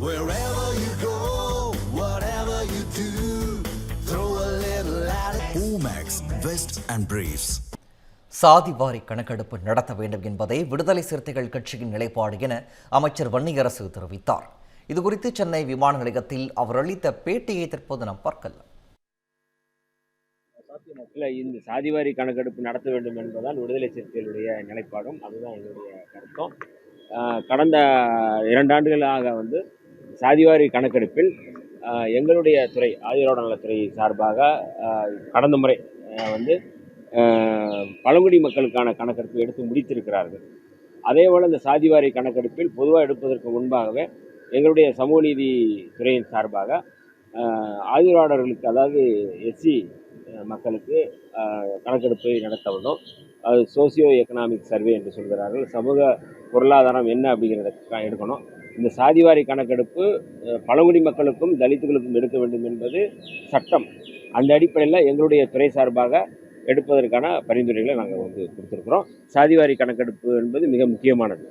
Wherever you go, whatever you do, throw a little at it. Omax, Vest and Briefs. சாதிவாரி கணக்கெடுப்பு நடத்த வேண்டும் என்பதே விடுதலை சிறுத்தைகள் கட்சியின் நிலைப்பாடு என அமைச்சர் வன்னியரசு தெரிவித்தார். இதுகுறித்து சென்னை விமான நிலையத்தில் அவர் அளித்த பேட்டியை தற்போது நாம் பார்க்கலாம். இந்த சாதிவாரி கணக்கெடுப்பு நடத்த வேண்டும் என்பதால் விடுதலை சிறுத்தைகளுடைய நிலைப்பாடும் அதுதான் எங்களுடைய கருத்தும். கடந்த 2 ஆண்டுகளாக சாதிவாரி கணக்கெடுப்பில் எங்களுடைய துறை ஆதிதிராவிட நலத்துறை சார்பாக கடந்த முறை பழங்குடி மக்களுக்கான கணக்கெடுப்பு எடுத்து முடித்திருக்கிறார்கள். அதேபோல் இந்த சாதிவாரி கணக்கெடுப்பில் பொதுவாக எடுப்பதற்கு முன்பாகவே எங்களுடைய சமூக நீதி துறையின் சார்பாக ஆதிதிராவிடர்களுக்கு, அதாவது எஸ்சி மக்களுக்கு கணக்கெடுப்பை நடத்த வந்தோம். அது சோசியோ எக்கனாமிக் சர்வே என்று சொல்கிறார்கள். சமூக பொருளாதாரம் என்ன அப்படிங்கிறத எடுக்கணும். இந்த சாதிவாரி கணக்கெடுப்பு பழங்குடி மக்களுக்கும் தலித்துகளுக்கும் எடுக்க வேண்டும் என்பது சட்டம். அந்த அடிப்படையில் எங்களுடைய துறை சார்பாக எடுப்பதற்கான பரிந்துரைகளை நாங்கள் கொடுத்துருக்குறோம். சாதிவாரி கணக்கெடுப்பு என்பது மிக முக்கியமானது.